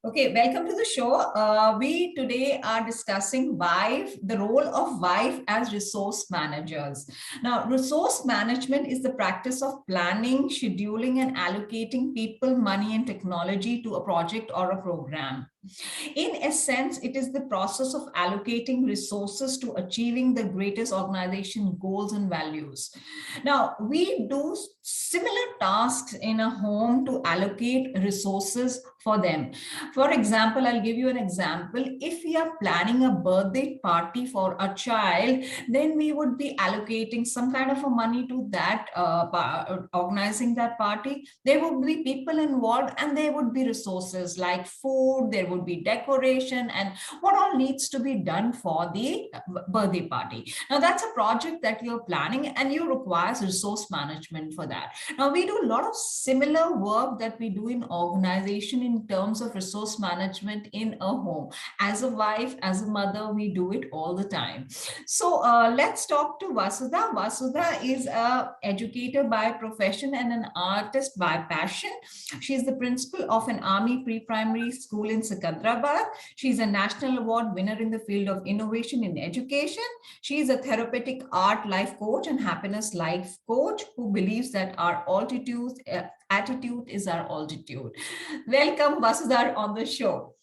Okay, welcome to the show. We today are discussing the role of wife as resource managers. Now, resource management is the practice of planning, scheduling, and allocating people, money, and technology to a project or a program. In essence, it is the process of allocating resources to achieving the greatest organization goals and values. Now, we do similar tasks in a home to allocate resources for them. For example, I'll give you an example. If we are planning a birthday party for a child, then we would be allocating some kind of a money to that, organizing that party. There would be people involved and there would be resources like food, there would be decoration, and what all needs to be done for the birthday party. Now, that's a project that you're planning and you require resource management for that. Now, we do a lot of similar work that we do in organization in terms of resource management in a home. As a wife, as a mother, we do it all the time. So let's talk to Vasudha. Vasudha is an educator by profession and an artist by passion. She is the principal of an army pre-primary school in Secunderabad. She is a national award winner in the field of innovation in education. She is a therapeutic art life coach and happiness life coach who believes that our attitude is our altitude. Welcome, Vasudha, on the show.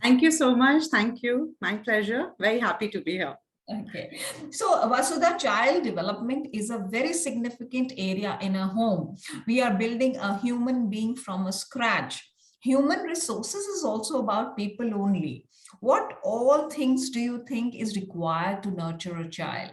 Thank you so much. Thank you. My pleasure. Very happy to be here. Okay. So, Vasudha, child development is a very significant area in a home. We are building a human being from a scratch. Human resources is also about people only. What all things do you think is required to nurture a child?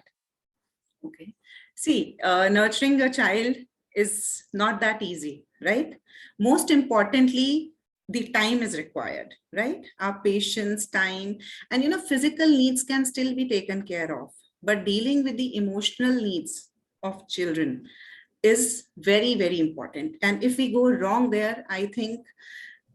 Okay. See, nurturing a child is not that easy, right? Most importantly, the time is required, right? Our patience, time, and physical needs can still be taken care of. But dealing with the emotional needs of children is very, very important. And if we go wrong there, I think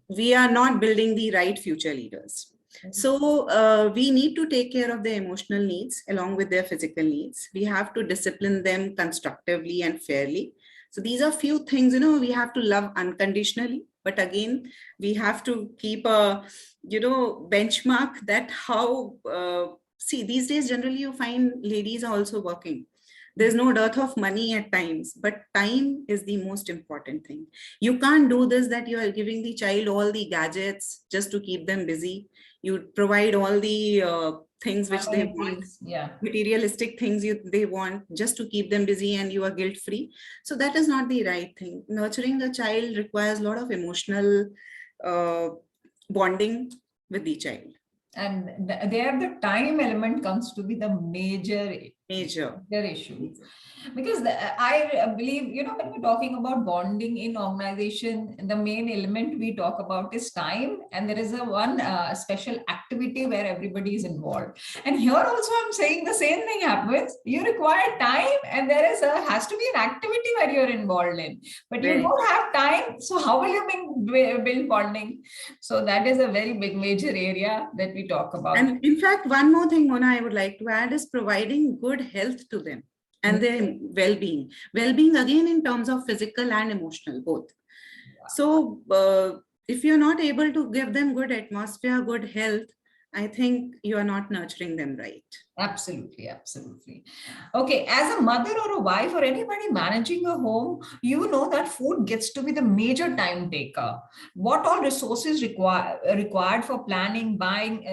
we are not building the right future leaders. So we need to take care of their emotional needs along with their physical needs. We have to discipline them constructively and fairly. So these are few things, we have to love unconditionally. But again, we have to keep a, benchmark that how, see, these days, generally you find ladies are also working. There's no dearth of money at times, but time is the most important thing. You can't do this that you are giving the child all the gadgets just to keep them busy. You provide all the things which they want, materialistic things they want just to keep them busy, and you are guilt-free. So that is not the right thing. Nurturing a child requires a lot of emotional bonding with the child. And there the time element comes to be the major issue. Because I believe, when we're talking about bonding in organization, the main element we talk about is time. And there is one special activity where everybody is involved. And here also I'm saying the same thing happens. You require time and there has to be an activity where you're involved in. But you don't have time. So how will you build bonding? So that is a very big major area that we talk about. And in fact, one more thing, Mona, I would like to add is providing good health to them and their well-being. Well-being again in terms of physical and emotional, both. So if you're not able to give them good atmosphere, good health, I think you are not nurturing them right. Absolutely, absolutely. Okay, as a mother or a wife or anybody managing a home, you know that food gets to be the major time taker. What all resources required for planning, buying,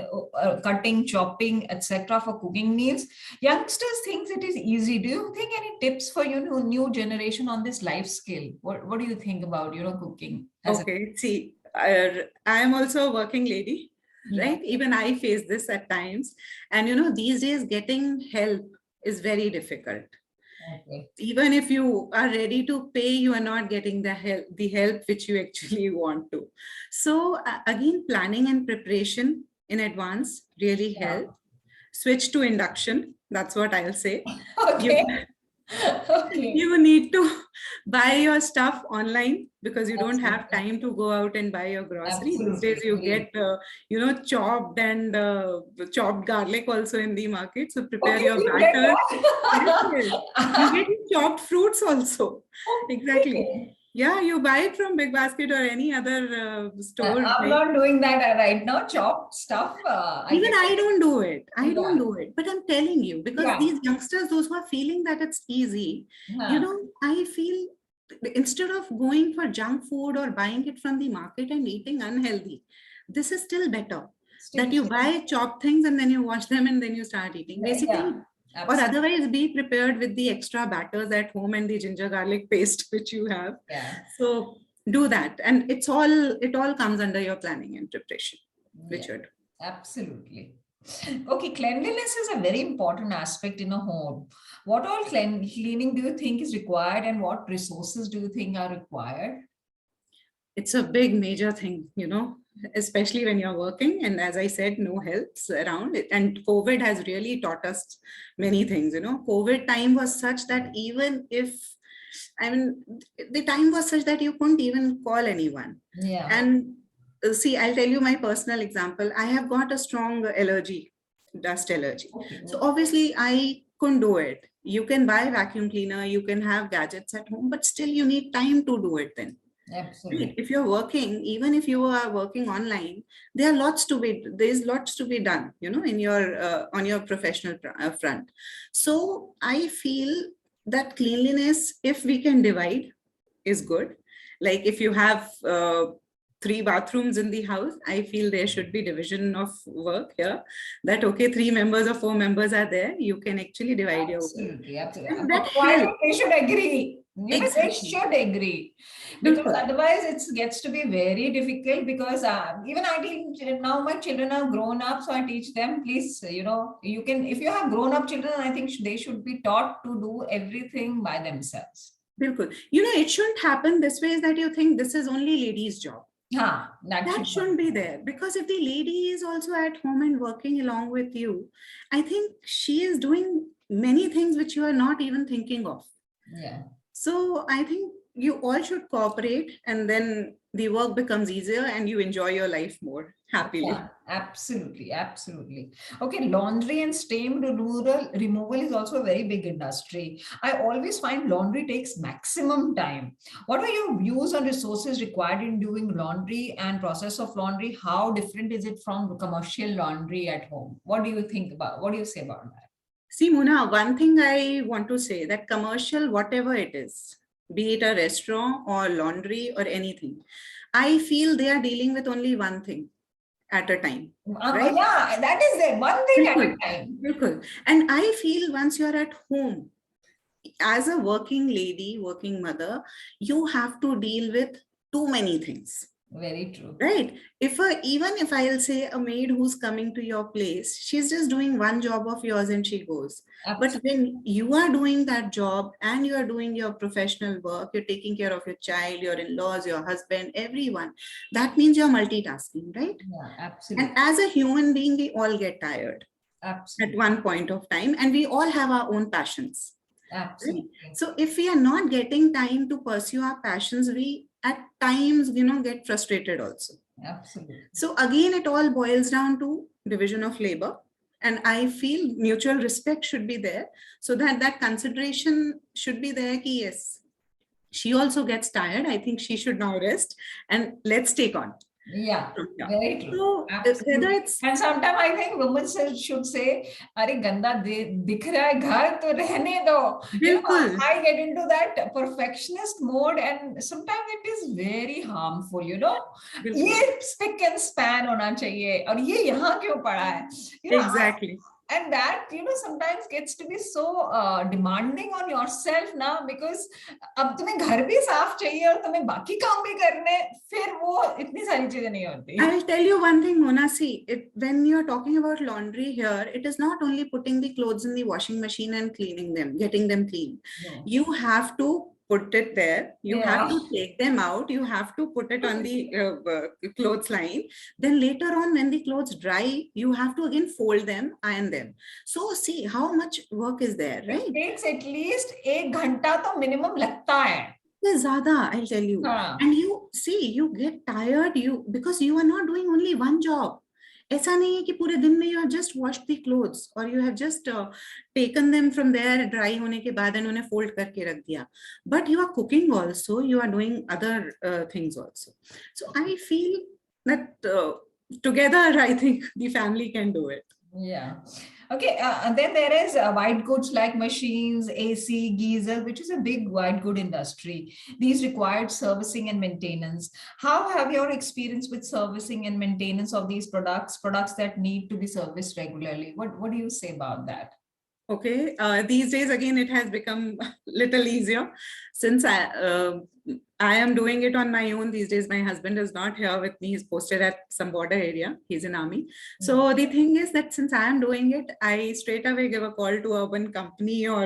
cutting, chopping, etc. for cooking meals? Youngsters think it is easy. Do you think any tips for new generation on this life skill? What do you think about cooking? Okay, see, I am also a working lady. Right? Even I face this at times. And these days getting help is very difficult. Okay. Even if you are ready to pay, you are not getting the help which you actually want to. So again, planning and preparation in advance really help. Switch to induction. That's what I'll say. Okay. You need to buy your stuff online because you don't have time to go out and buy your groceries. These days you get, chopped and chopped garlic also in the market. So prepare your batter. You get chopped fruits also. Exactly. Yeah, you buy it from Big Basket or any other store. I'm not doing that right now. Chopped stuff. Even I don't do it. I don't Yeah. do it. But I'm telling you, because Yeah. these youngsters, those who are feeling that it's easy, Huh. I feel instead of going for junk food or buying it from the market and eating unhealthy, this is still better. That you buy chopped things and then you wash them and then you start eating. Basically, Yeah, or absolutely. otherwise be prepared with the extra batters at home and the ginger garlic paste which you have. Yeah. So do that. And it all comes under your planning and preparation, which Yeah. you're doing. Absolutely. Okay, cleanliness is a very important aspect in a home. What all cleaning do you think is required, and what resources do you think are required? It's a big major thing, especially when you're working. And as I said, no helps around it. And COVID has really taught us many things. COVID time was such that even if, I mean, the time was such that you couldn't even call anyone. Yeah. And see, I'll tell you my personal example. I have got a strong allergy, dust allergy. Okay. So obviously I couldn't do it. You can buy vacuum cleaner, you can have gadgets at home, but still you need time to do it then. Absolutely. Right? If you're working, even if you are working online, there's lots to be done, in your on your professional front. So I feel that cleanliness, if we can divide, is good. Like if you have 3 bathrooms in the house, I feel there should be division of work here. That okay, 3 members or 4 members are there, you can actually divide your work. Absolutely. And that Provided helps. they should agree. They Exactly. should agree, because Bilkul. otherwise it gets to be very difficult. Because even I teach now, my children are grown up, so I teach them. Please, you can, if you have grown up children, I think they should be taught to do everything by themselves. Bilkul. It shouldn't happen this way, is that you think this is only ladies' job. That shouldn't be there, because if the lady is also at home and working along with you, I think she is doing many things which you are not even thinking of. Yeah. So I think you all should cooperate, and then the work becomes easier and you enjoy your life more happily. Yeah, absolutely. Absolutely. Okay, laundry and stain removal is also a very big industry. I always find laundry takes maximum time. What are your views on resources required in doing laundry and process of laundry? How different is it from commercial laundry at home? What do you say about that? See, Mona, one thing I want to say, that commercial, whatever it is, be it a restaurant or laundry or anything, I feel they are dealing with only one thing at a time. Right? Yeah, that is it. One thing Bilkul, at a time. Bilkul. And I feel once you're at home, as a working lady, working mother, you have to deal with too many things. Very true. Right? Even if I'll say a maid who's coming to your place, she's just doing one job of yours and she goes. Absolutely. But when you are doing that job and you are doing your professional work, you're taking care of your child, your in-laws, your husband, everyone, that means you're multitasking, right? Yeah, absolutely. And as a human being, we all get tired. Absolutely. At one point of time, and we all have our own passions. Absolutely. Right? So if we are not getting time to pursue our passions, we at times, get frustrated also. Absolutely. So again, it all boils down to division of labor. And I feel mutual respect should be there, so that consideration should be there. Ki yes, she also gets tired. I think she should now rest and let's take on. Yeah, very true. So whether it's, and sometimes I think women should say, "Are ganda dikh raha hai ghar to rehne do." I get into that perfectionist mode, and sometimes it is very harmful. ये spick and span होना चाहिए, और ये यहाँ क्यों पड़ा है? Exactly. And that sometimes gets to be so demanding on yourself now, because अब तुम्हें घर भी साफ चाहिए और तुम्हें बाकी काम भी करने, फिर वो इतनी सारी चीजें नहीं होती. I'll tell you one thing, Mona. See, when you're talking about laundry here, it is not only putting the clothes in the washing machine and cleaning them, getting them clean. No. You have to put it there. You have to take them out. You have to put it on the clothes line. Then later on, when the clothes dry, you have to again fold them, iron them. So see how much work is there, right? It takes at least 1 घंटा तो minimum लगता है. Zyada, I'll tell you. And you see, you get tired because you are not doing only one job. ऐसा नहीं है कि पूरे दिन में you have just washed the clothes or you have just taken them from there dry होने के बाद and उन्हें fold करके रख दिया, but you are cooking also, you are doing other things also. So I feel that together I think the family can do it. Yeah. Okay. And then there is white goods like machines, AC, geyser, which is a big white good industry. These required servicing and maintenance. How have your experience with servicing and maintenance of these products that need to be serviced regularly? What do you say about that? Okay, these days again it has become little easier since I am doing it on my own these days. My husband is not here with me. He's posted at some border area. He's in army. So the thing is that since I am doing it, I straight away give a call to urban company or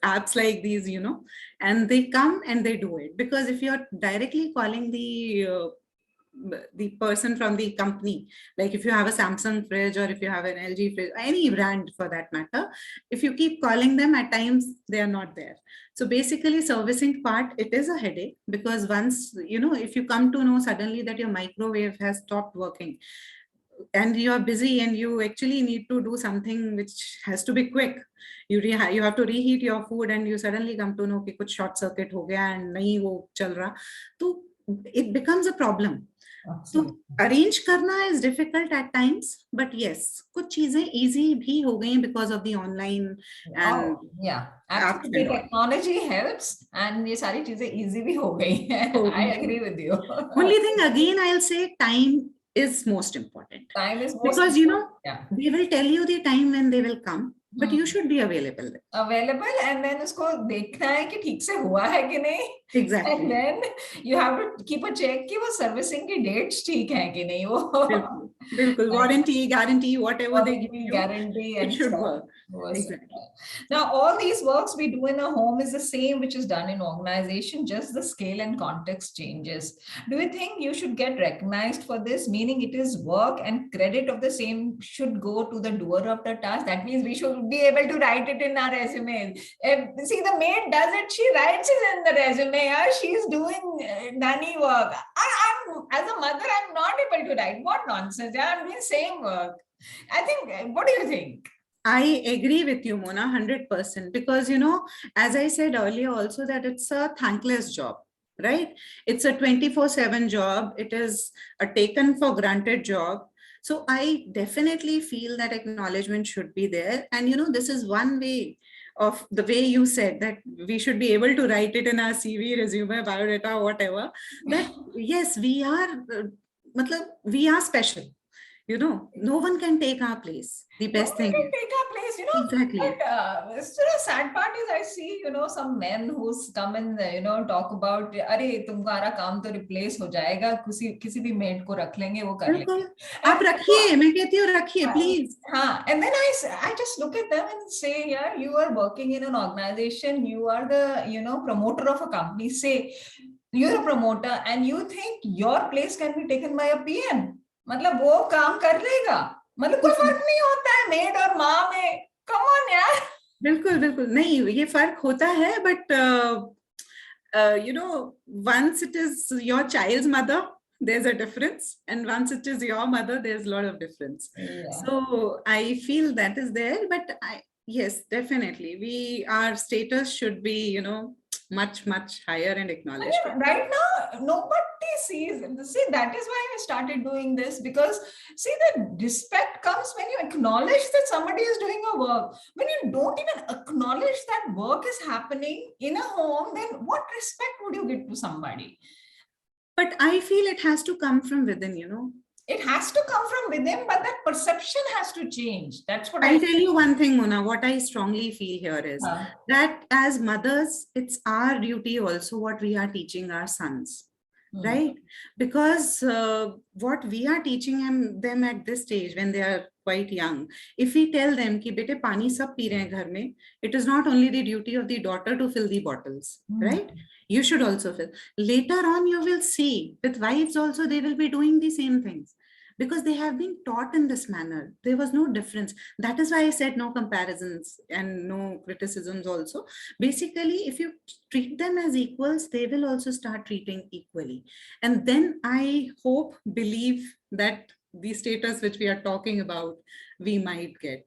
apps like these, you know, and they come and they do it. Because if you're directly calling the person from the company, like if you have a Samsung fridge or if you have an LG fridge, any brand for that matter, if you keep calling them, at times they are not there. So basically servicing part, it is a headache, because once, you know, if you come to know suddenly that your microwave has stopped working and you are busy and you actually need to do something which has to be quick, you have to reheat your food and you suddenly come to know कि कुछ short circuit हो गया and नहीं वो चल रहा, तो it becomes a problem. तो अरेंज करना is difficult at times, but yes, कुछ चीजें easy भी हो गई because of the online and yeah, actually technology helps and ये सारी चीजें easy भी हो गई हैं. I agree with you. Only thing again I'll say, time is most important. Time is most because important. You know, they will tell you the time when they will come, but you should be available. And then उसको देखना है कि ठीक से हुआ है कि नहीं. Exactly. And then you have to keep a check कि वो servicing की dates ठीक है कि नहीं वो. बिल्कुल. Warranty, guarantee, whatever they give you, guarantee and it should work. Exactly. Now, all these works we do in a home is the same which is done in organization, just the scale and context changes. Do you think you should get recognized for this, meaning it is work and credit of the same should go to the doer of the task? That means we should be able to write it in our resume. See, the maid does it, she writes it in the resume. She's doing nanny work. I'm as a mother, I'm not able to write. What nonsense. I'm doing same work. I think, what do you think? I agree with you, Mona, 100%. Because, you know, as I said earlier also, that it's a thankless job, right? It's a 24/7 job. It is a taken for granted job. So I definitely feel that acknowledgement should be there. And, you know, this is one way of the way you said that we should be able to write it in our CV, resume, biodata, whatever, that yes, we are special. You know, no one can take our place. The best thing. No one can take our place, you know. Exactly. But the sad part is I see, you know, some men who's come and, you know, talk about, अरे तुम्हारा काम तो replace हो जाएगा, किसी भी maid को रख लेंगे, वो कर लेंगे. आप रखिए, मैं कहती हूँ रखिए, please. हाँ, and then I just look at them and say, yeah, you are working in an organization, you are the, you know, promoter of a company. Say, you're a promoter and you think your place can be taken by a PM. मतलब वो काम कर लेगा, मतलब कोई फर्क नहीं होता है मेड और माँ में. कम ऑन यार. बिल्कुल बिल्कुल नहीं, ये फर्क होता है, but you know, once it is your child's mother, there's a difference, and once it is your mother, there's a lot of difference. So I feel that is there, but yes, definitely our status should be, you know, much higher and acknowledged. Right now nobody sees. See, that is why I started doing this, because see, the respect comes when you acknowledge that somebody is doing a work. When you don't even acknowledge that work is happening in a home, then what respect would you give to somebody? But I feel it has to come from within, you know. It has to come from within, but that perception has to change. That's what I'll tell you one thing, Mona. What I strongly feel here is that as mothers, it's our duty also what we are teaching our sons, right? Because what we are teaching them at this stage when they are quite young, if we tell them कि बेटे पानी सब P रहे हैं घर में, it is not only the duty of the daughter to fill the bottles, right? You should also fill. Later on, you will see with wives also, they will be doing the same things, because they have been taught in this manner. There was no difference. That is why I said no comparisons and no criticisms also. Basically, if you treat them as equals, they will also start treating equally. And then I hope, believe that the status which we are talking about, we might get,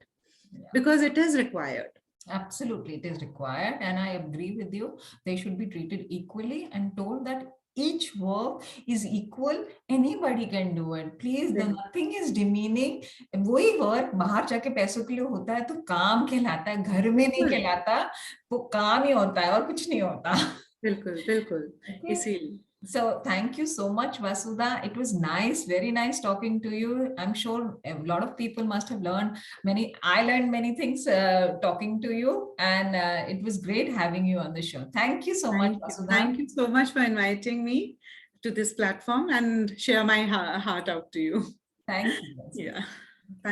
Yeah. because it is required. Absolutely, it is required. And I agree with you. They should be treated equally and told that each work is equal. Anybody can do it. Please, nothing is demeaning. वही work बाहर जाके पैसों के लिए होता है तो काम कहलाता है, घर में नहीं कहलाता. वो काम ही होता है और कुछ नहीं होता. बिल्कुल बिल्कुल. इसीलिए. So thank you so much, Vasudha. It was nice, very nice talking to you. I'm sure a lot of people must have learned many. I learned many things talking to you, and it was great having you on the show. Thank you so much, Vasudha. Thank you so much for inviting me to this platform and share my heart out to you. Thank you. Yeah.